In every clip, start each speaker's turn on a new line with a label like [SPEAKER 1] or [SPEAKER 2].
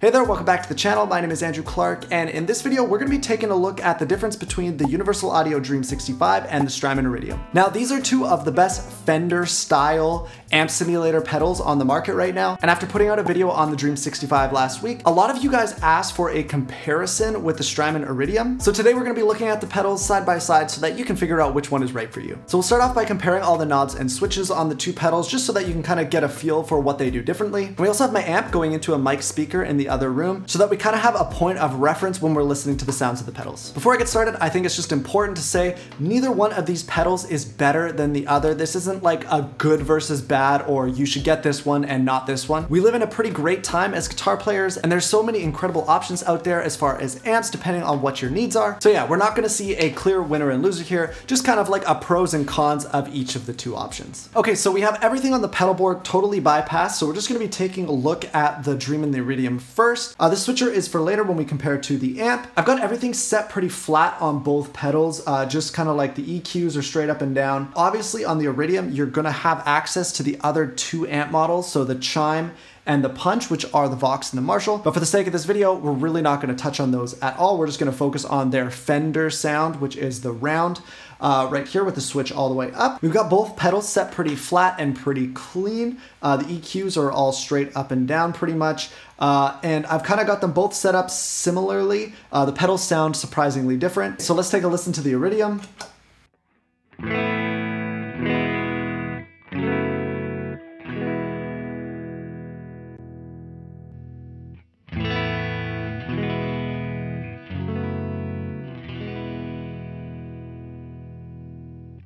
[SPEAKER 1] Hey there, welcome back to the channel. My name is Andrew Clark, and in this video, we're gonna be taking a look at the difference between the Universal Audio Dream 65 and the Strymon Iridium. Now, these are two of the best Fender style amp simulator pedals on the market right now. And after putting out a video on the Dream 65 last week, a lot of you guys asked for a comparison with the Strymon Iridium. So today we're gonna be looking at the pedals side by side so that you can figure out which one is right for you. So we'll start off by comparing all the knobs and switches on the two pedals just so that you can kind of get a feel for what they do differently. And we also have my amp going into a mic speaker in the other room so that we kind of have a point of reference when we're listening to the sounds of the pedals. Before I get started, I think it's just important to say neither one of these pedals is better than the other. This isn't like a good versus bad or you should get this one and not this one. We live in a pretty great time as guitar players and there's so many incredible options out there as far as amps depending on what your needs are. So yeah, we're not gonna see a clear winner and loser here, just kind of like a pros and cons of each of the two options. Okay, so we have everything on the pedal board totally bypassed, so we're just gonna be taking a look at the Dream and the Iridium first. The switcher is for later when we compare to the amp. I've got everything set pretty flat on both pedals, just kind of like the EQs are straight up and down. Obviously on the Iridium, you're gonna have access to the other two amp models, so the Chime and the Punch, which are the Vox and the Marshall. But for the sake of this video, we're really not gonna touch on those at all. We're just gonna focus on their Fender sound, which is the round, right here with the switch all the way up. We've got both pedals set pretty flat and pretty clean. The EQs are all straight up and down pretty much. And I've kind of got them both set up similarly. The pedals sound surprisingly different. So let's take a listen to the Iridium.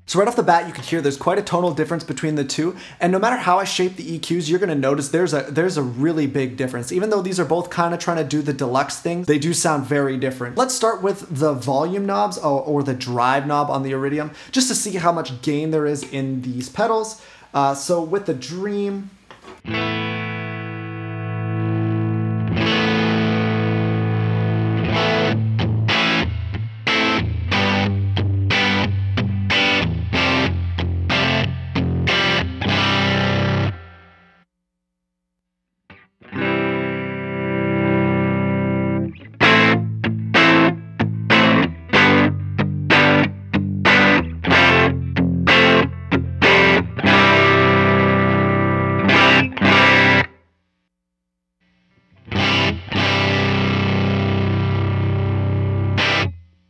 [SPEAKER 1] So right off the bat, you can hear there's quite a tonal difference between the two. And no matter how I shape the EQs, you're gonna notice there's a really big difference. Even though these are both kind of trying to do the deluxe thing, they do sound very different. Let's start with the volume knobs or the drive knob on the Iridium, just to see how much gain there is in these pedals. So with the Dream,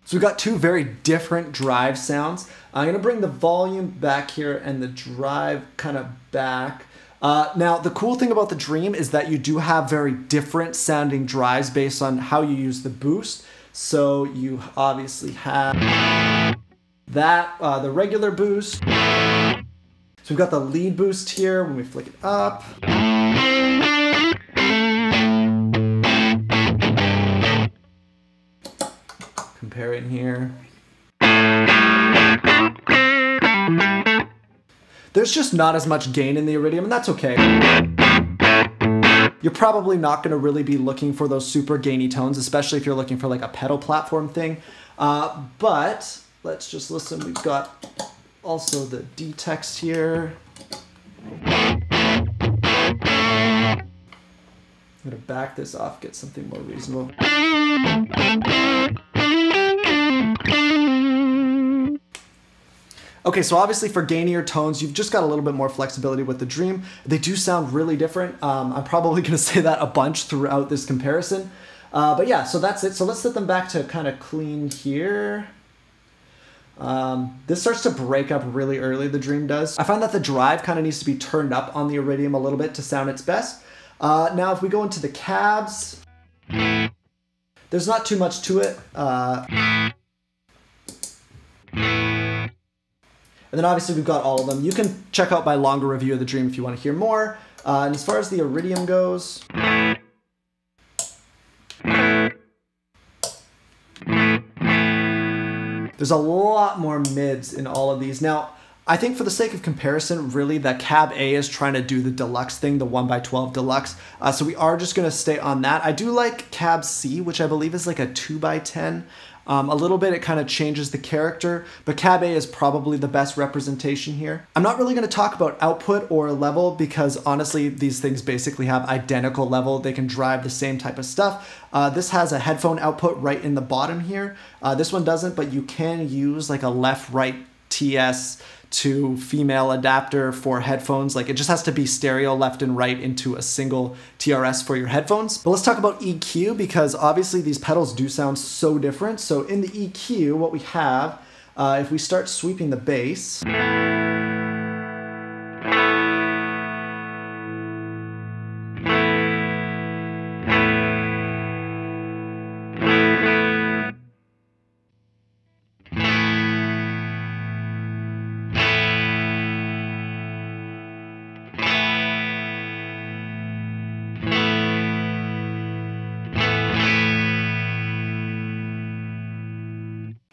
[SPEAKER 1] so we've got two very different drive sounds. I'm gonna bring the volume back here and the drive kind of back. Now, the cool thing about the Dream is that you do have very different sounding drives based on how you use the boost. So you obviously have that, the regular boost. So we've got the lead boost here when we flick it up. Compare it here. There's just not as much gain in the Iridium, and that's okay. You're probably not going to really be looking for those super gainy tones, especially if you're looking for like a pedal platform thing. But let's just listen. We've got also the D text here. I'm going to back this off, get something more reasonable. Okay, so obviously for gainier tones, you've just got a little bit more flexibility with the Dream. They do sound really different. I'm probably gonna say that a bunch throughout this comparison. But yeah, so that's it. So let's set them back to kind of clean here. This starts to break up really early, the Dream does. I find that the drive kind of needs to be turned up on the Iridium a little bit to sound its best. Now if we go into the cabs, there's not too much to it. And then obviously we've got all of them. You can check out my longer review of the Dream if you want to hear more. And as far as the Iridium goes, there's a lot more mids in all of these. Now, I think for the sake of comparison, really the Cab A is trying to do the deluxe thing, the 1x12 deluxe. So we are just gonna stay on that. I do like Cab C, which I believe is like a 2x10. A little bit, it kind of changes the character, but Cab A is probably the best representation here. I'm not really going to talk about output or level because honestly, these things basically have identical level. They can drive the same type of stuff. This has a headphone output right in the bottom here. This one doesn't, but you can use like a left-right TS to female adapter for headphones. Like it just has to be stereo left and right into a single TRS for your headphones. But let's talk about EQ because obviously these pedals do sound so different. So in the EQ, what we have, if we start sweeping the bass,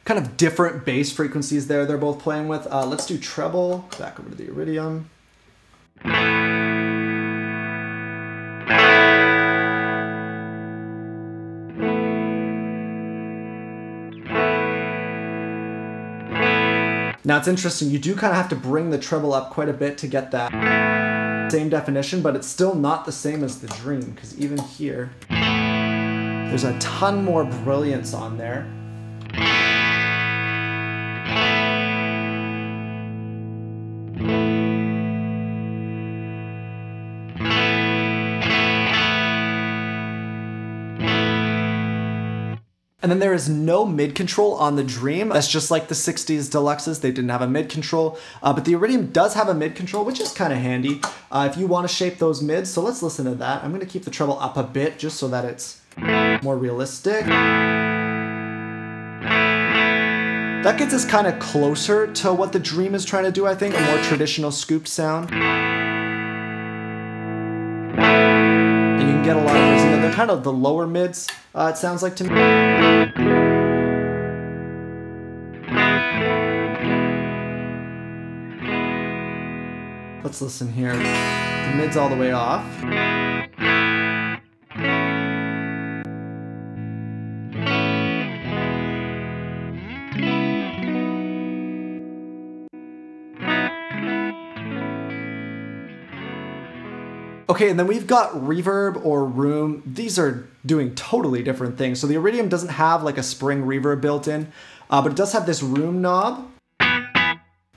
[SPEAKER 1] kind of different bass frequencies there they're both playing with. Let's do treble, back over to the Iridium. Now it's interesting, you do kind of have to bring the treble up quite a bit to get that same definition, but it's still not the same as the Dream, because even here, there's a ton more brilliance on there. And then there is no mid control on the Dream. That's just like the 60s Deluxes. They didn't have a mid control, but the Iridium does have a mid control, which is kind of handy if you want to shape those mids. So let's listen to that. I'm going to keep the treble up a bit just so that it's more realistic. That gets us kind of closer to what the Dream is trying to do, I think, a more traditional scooped sound. And you can get a lot of those. They're kind of the lower mids, it sounds like to me. Let's listen here. The mid's all the way off. Okay, and then we've got reverb or room. These are doing totally different things. So the Iridium doesn't have like a spring reverb built in, but it does have this room knob.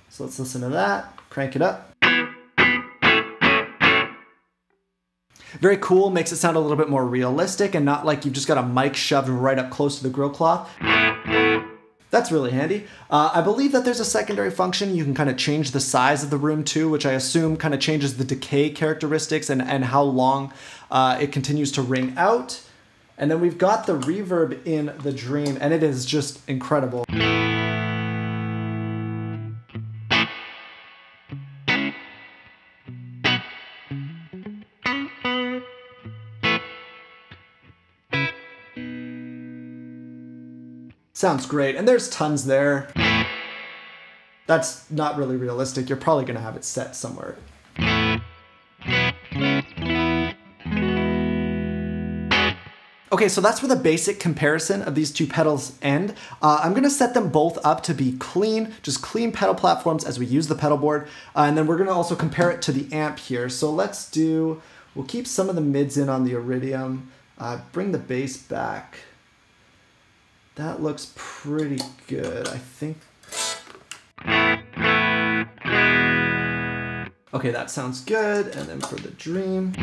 [SPEAKER 1] So let's listen to that, crank it up. Very cool, makes it sound a little bit more realistic and not like you've just got a mic shoved right up close to the grill cloth. That's really handy. I believe that there's a secondary function. You can kind of change the size of the room too, which I assume kind of changes the decay characteristics and how long it continues to ring out. And then we've got the reverb in the Dream, and it is just incredible. Sounds great, and there's tons there. That's not really realistic. You're probably gonna have it set somewhere. Okay, so that's where the basic comparison of these two pedals end. I'm gonna set them both up to be clean, just clean pedal platforms as we use the pedal board. And then we're gonna also compare it to the amp here. So we'll keep some of the mids in on the Iridium, bring the bass back. That looks pretty good, I think. Okay, that sounds good. And then for the Dream,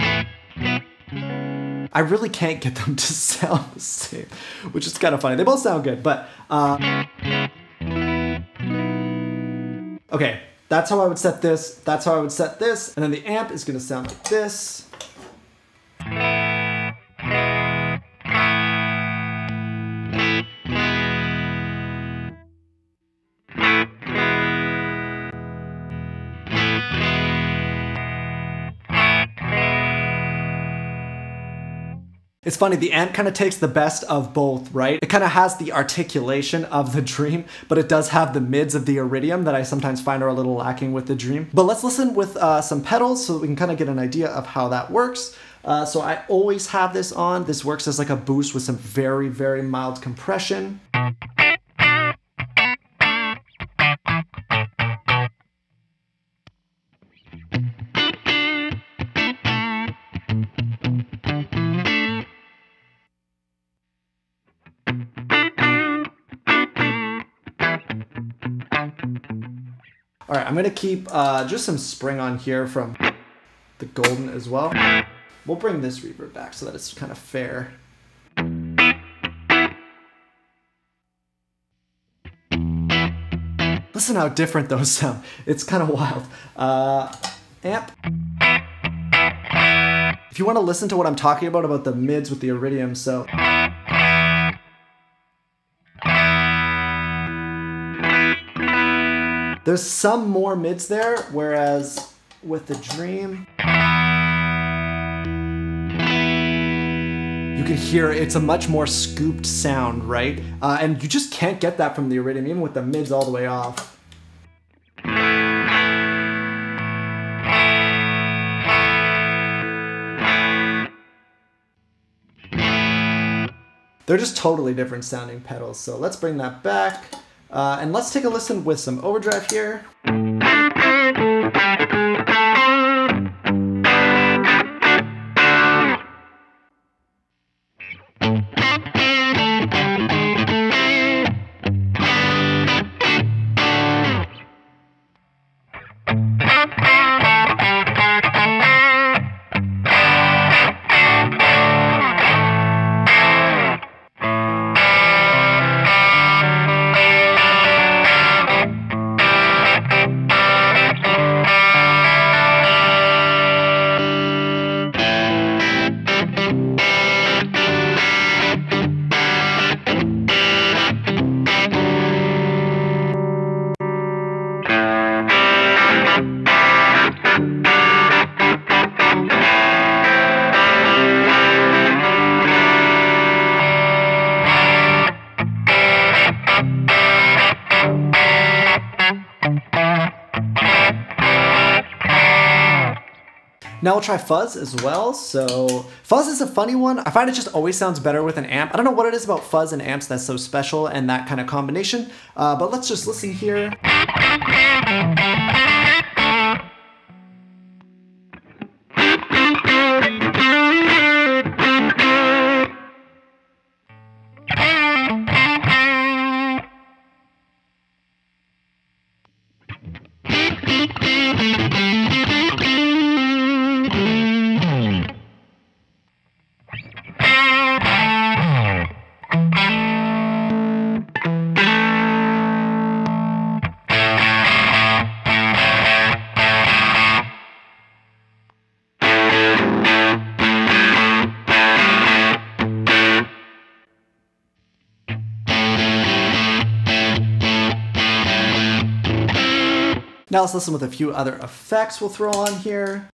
[SPEAKER 1] I really can't get them to sound the same, which is kind of funny. They both sound good, but okay, that's how I would set this. That's how I would set this. And then the amp is gonna sound like this. It's funny, the amp kind of takes the best of both, right? It kind of has the articulation of the Dream, but it does have the mids of the Iridium that I sometimes find are a little lacking with the Dream. But let's listen with some pedals so that we can kind of get an idea of how that works. So I always have this on. This works as like a boost with some very, very mild compression. All right, I'm gonna keep just some spring on here from the golden as well. We'll bring this reverb back so that it's kind of fair. Listen how different those sound. It's kind of wild. Amp. If you want to listen to what I'm talking about the mids with the Iridium, so. There's some more mids there, whereas with the Dream, you can hear it's a much more scooped sound, right? And you just can't get that from the Iridium, even with the mids all the way off. They're just totally different sounding pedals, so let's bring that back. And let's take a listen with some overdrive here. Now we'll try fuzz as well. So fuzz is a funny one. I find it just always sounds better with an amp. I don't know what it is about fuzz and amps that's so special and that kind of combination, but let's just listen here. Now let's listen with a few other effects we'll throw on here.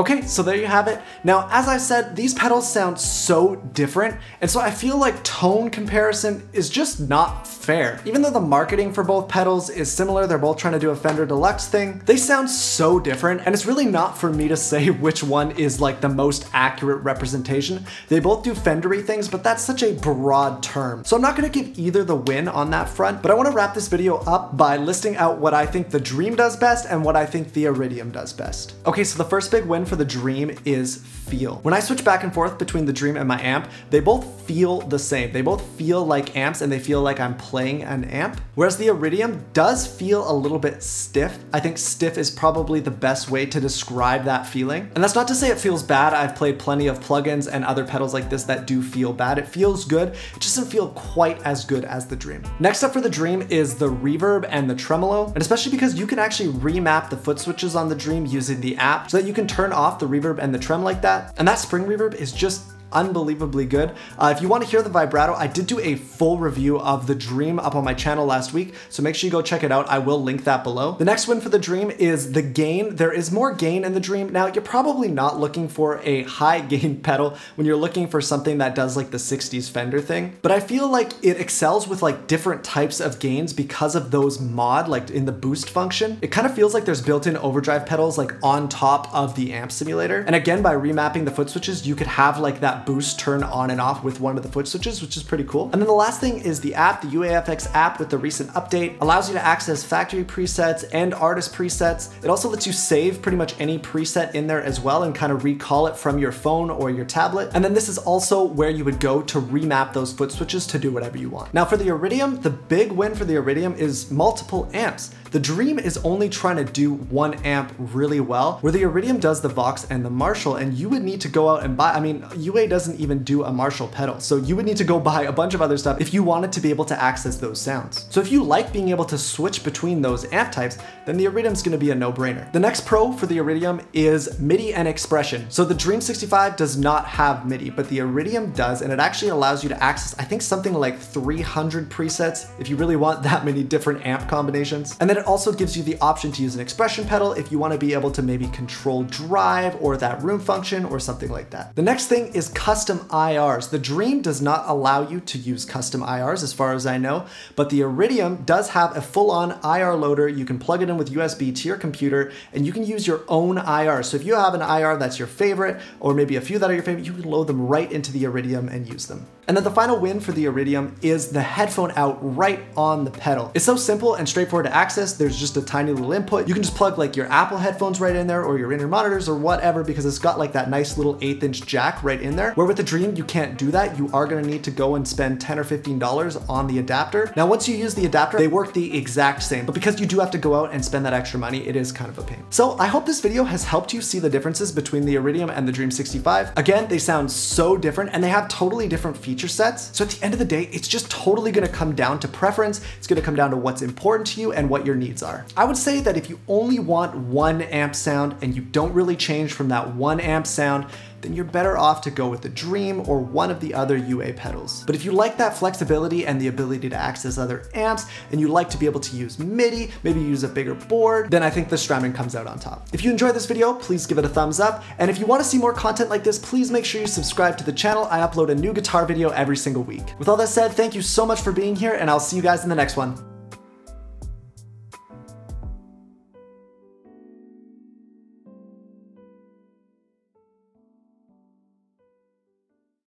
[SPEAKER 1] Okay, so there you have it. Now, as I said, these pedals sound so different, and so I feel like tone comparison is just not fair. Even though the marketing for both pedals is similar, they're both trying to do a Fender Deluxe thing, they sound so different, and it's really not for me to say which one is like the most accurate representation. They both do Fender-y things, but that's such a broad term. So I'm not gonna give either the win on that front, but I wanna wrap this video up by listing out what I think the Dream does best and what I think the Iridium does best. Okay, so the first big win for the Dream is feel. When I switch back and forth between the Dream and my amp, they both feel the same. They both feel like amps and they feel like I'm playing an amp. Whereas the Iridium does feel a little bit stiff. I think stiff is probably the best way to describe that feeling. And that's not to say it feels bad. I've played plenty of plugins and other pedals like this that do feel bad. It feels good. It just doesn't feel quite as good as the Dream. Next up for the Dream is the reverb and the tremolo. And especially because you can actually remap the foot switches on the Dream using the app so that you can turn off the reverb and the trem like that. And that spring reverb is just unbelievably good. If you want to hear the vibrato, I did do a full review of the Dream up on my channel last week, so make sure you go check it out. I will link that below. The next one for the Dream is the gain. There is more gain in the Dream. Now, you're probably not looking for a high gain pedal when you're looking for something that does like the 60s Fender thing, but I feel like it excels with like different types of gains because of those mod, like in the boost function. It kind of feels like there's built-in overdrive pedals like on top of the amp simulator. And again, by remapping the foot switches, you could have like that boost turn on and off with one of the foot switches, which is pretty cool. And then the last thing is the app. The UAFX app with the recent update allows you to access factory presets and artist presets. It also lets you save pretty much any preset in there as well and kind of recall it from your phone or your tablet. And then this is also where you would go to remap those foot switches to do whatever you want. Now for the Iridium, the big win for the Iridium is multiple amps. The Dream is only trying to do one amp really well, where the Iridium does the Vox and the Marshall, and you would need to go out and buy, I mean, UA doesn't even do a Marshall pedal, so you would need to go buy a bunch of other stuff if you wanted to be able to access those sounds. So if you like being able to switch between those amp types, then the Iridium's gonna be a no-brainer. The next pro for the Iridium is MIDI and expression. So the Dream 65 does not have MIDI, but the Iridium does, and it actually allows you to access, I think, something like 300 presets if you really want that many different amp combinations. And then it also gives you the option to use an expression pedal if you want to be able to maybe control drive or that room function or something like that. The next thing is custom IRs. The Dream does not allow you to use custom IRs as far as I know, but the Iridium does have a full-on IR loader. You can plug it in with USB to your computer and you can use your own IR. So if you have an IR that's your favorite, or maybe a few that are your favorite, you can load them right into the Iridium and use them. And then the final win for the Iridium is the headphone out right on the pedal. It's so simple and straightforward to access. There's just a tiny little input. You can just plug like your Apple headphones right in there or your inner monitors or whatever, because it's got like that nice little 1/8" jack right in there. Where with the Dream, you can't do that. You are gonna need to go and spend $10 or $15 on the adapter. Now, once you use the adapter, they work the exact same, but because you do have to go out and spend that extra money, it is kind of a pain. So I hope this video has helped you see the differences between the Iridium and the Dream 65. Again, they sound so different and they have totally different feature sets. So at the end of the day, it's just totally gonna come down to preference. It's gonna come down to what's important to you and what your needs are. I would say that if you only want one amp sound and you don't really change from that one amp sound, then you're better off to go with the Dream or one of the other UA pedals. But if you like that flexibility and the ability to access other amps, and you like to be able to use MIDI, maybe use a bigger board, then I think the Strymon comes out on top. If you enjoyed this video, please give it a thumbs up. And if you want to see more content like this, please make sure you subscribe to the channel. I upload a new guitar video every single week. With all that said, thank you so much for being here, and I'll see you guys in the next one.